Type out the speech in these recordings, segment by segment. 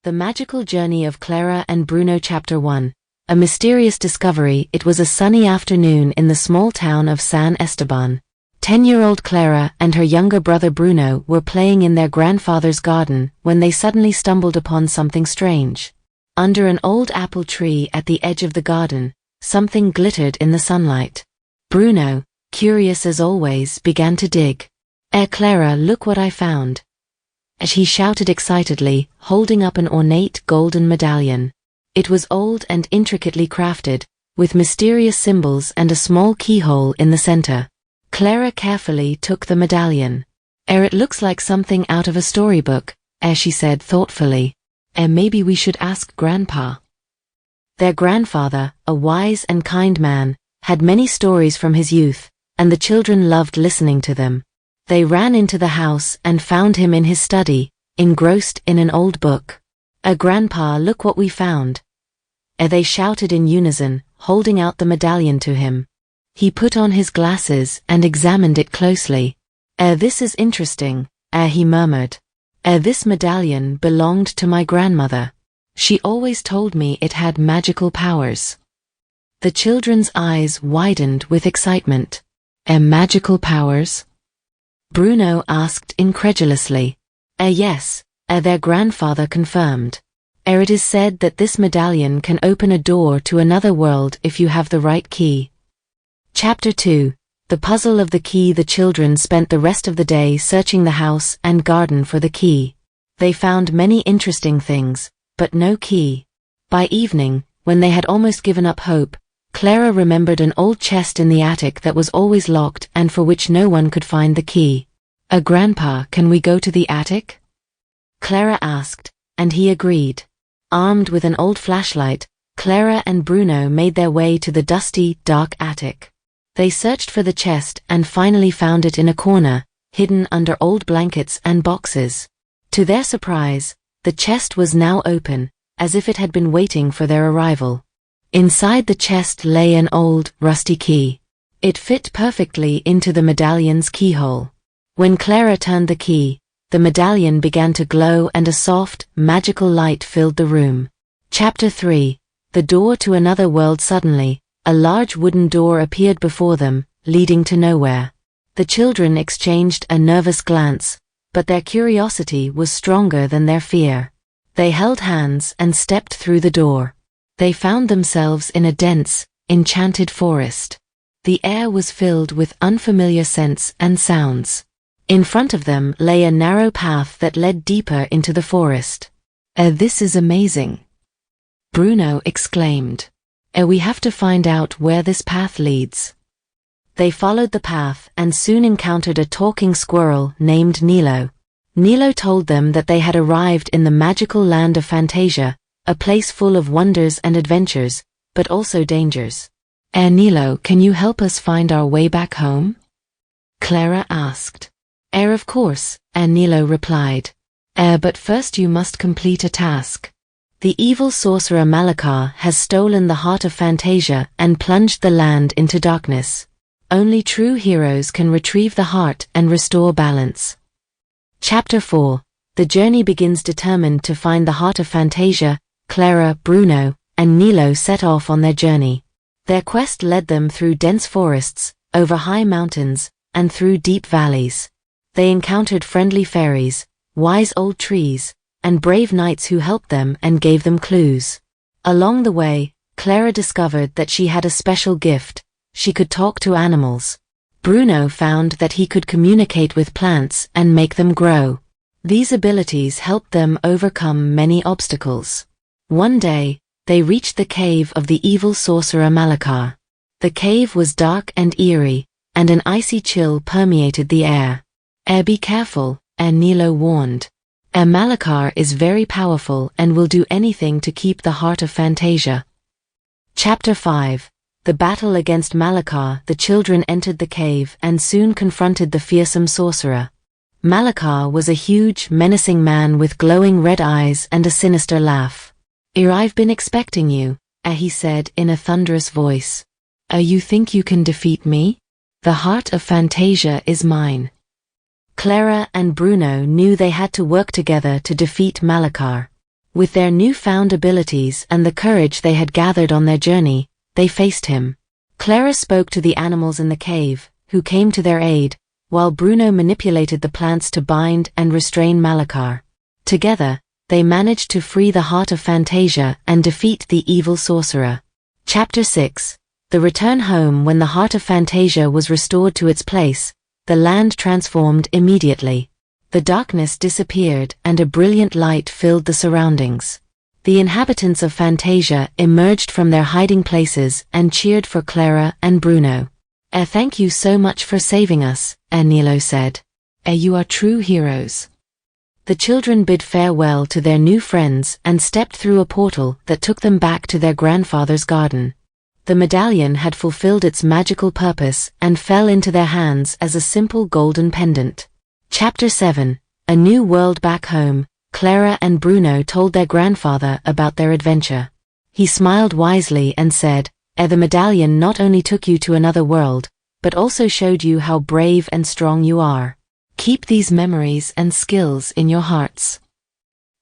The Magical Journey of Clara and Bruno Chapter 1. A mysterious discovery. It was a sunny afternoon in the small town of San Esteban. 10-year-old Clara and her younger brother Bruno were playing in their grandfather's garden when they suddenly stumbled upon something strange. Under an old apple tree at the edge of the garden, something glittered in the sunlight. Bruno, curious as always, began to dig. Clara, look what I found!" as he shouted excitedly, holding up an ornate golden medallion. It was old and intricately crafted, with mysterious symbols and a small keyhole in the center. Clara carefully took the medallion. It looks like something out of a storybook," she said thoughtfully. Maybe we should ask Grandpa." Their grandfather, a wise and kind man, had many stories from his youth, and the children loved listening to them. They ran into the house and found him in his study, engrossed in an old book. Grandpa, look what we found!" They shouted in unison, holding out the medallion to him. He put on his glasses and examined it closely. This is interesting," he murmured. This medallion belonged to my grandmother. She always told me it had magical powers." The children's eyes widened with excitement. Magical powers?" Bruno asked incredulously. Yes," their grandfather confirmed. It is said that this medallion can open a door to another world if you have the right key." Chapter 2. The Puzzle of the Key. The children spent the rest of the day searching the house and garden for the key. They found many interesting things, but no key. By evening, when they had almost given up hope, Clara remembered an old chest in the attic that was always locked and for which no one could find the key. Grandpa, can we go to the attic?" Clara asked, and he agreed. Armed with an old flashlight, Clara and Bruno made their way to the dusty, dark attic. They searched for the chest and finally found it in a corner, hidden under old blankets and boxes. To their surprise, the chest was now open, as if it had been waiting for their arrival. Inside the chest lay an old, rusty key. It fit perfectly into the medallion's keyhole. When Clara turned the key, the medallion began to glow and a soft, magical light filled the room. Chapter 3. The Door to Another World. Suddenly, a large wooden door appeared before them, leading to nowhere. The children exchanged a nervous glance, but their curiosity was stronger than their fear. They held hands and stepped through the door. They found themselves in a dense, enchanted forest. The air was filled with unfamiliar scents and sounds. In front of them lay a narrow path that led deeper into the forest. This is amazing!" Bruno exclaimed. We have to find out where this path leads." They followed the path and soon encountered a talking squirrel named Nilo. Nilo told them that they had arrived in the magical land of Fantasia, a place full of wonders and adventures, but also dangers. Nilo, can you help us find our way back home?" Clara asked. Of course," Nilo replied. But first you must complete a task. The evil sorcerer Malakar has stolen the heart of Fantasia and plunged the land into darkness. Only true heroes can retrieve the heart and restore balance." Chapter 4. The journey begins. Determined to find the heart of Fantasia, Clara, Bruno, and Nilo set off on their journey. Their quest led them through dense forests, over high mountains, and through deep valleys. They encountered friendly fairies, wise old trees, and brave knights who helped them and gave them clues. Along the way, Clara discovered that she had a special gift. She could talk to animals. Bruno found that he could communicate with plants and make them grow. These abilities helped them overcome many obstacles. One day, they reached the cave of the evil sorcerer Malakar. The cave was dark and eerie, and an icy chill permeated the air. Be careful," Nilo warned. Malakar is very powerful and will do anything to keep the heart of Fantasia." Chapter 5. The Battle Against Malakar. The children entered the cave and soon confronted the fearsome sorcerer. Malakar was a huge, menacing man with glowing red eyes and a sinister laugh. I've been expecting you," he said in a thunderous voice. You think you can defeat me? The heart of Fantasia is mine." Clara and Bruno knew they had to work together to defeat Malakar. With their newfound abilities and the courage they had gathered on their journey, they faced him. Clara spoke to the animals in the cave, who came to their aid, while Bruno manipulated the plants to bind and restrain Malakar. Together, they managed to free the heart of Fantasia and defeat the evil sorcerer. Chapter 6. The return home. When the heart of Fantasia was restored to its place, the land transformed immediately. The darkness disappeared and a brilliant light filled the surroundings. The inhabitants of Fantasia emerged from their hiding places and cheered for Clara and Bruno. Thank you so much for saving us, Nilo said. You are true heroes. The children bid farewell to their new friends and stepped through a portal that took them back to their grandfather's garden. The medallion had fulfilled its magical purpose and fell into their hands as a simple golden pendant. Chapter 7. A New World. Back home, Clara and Bruno told their grandfather about their adventure. He smiled wisely and said, The medallion not only took you to another world, but also showed you how brave and strong you are. Keep these memories and skills in your hearts.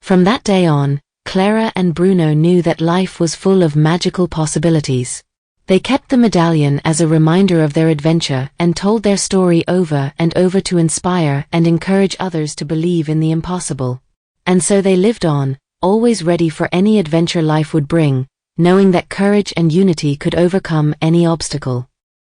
From that day on, Clara and Bruno knew that life was full of magical possibilities. They kept the medallion as a reminder of their adventure and told their story over and over to inspire and encourage others to believe in the impossible. And so they lived on, always ready for any adventure life would bring, knowing that courage and unity could overcome any obstacle.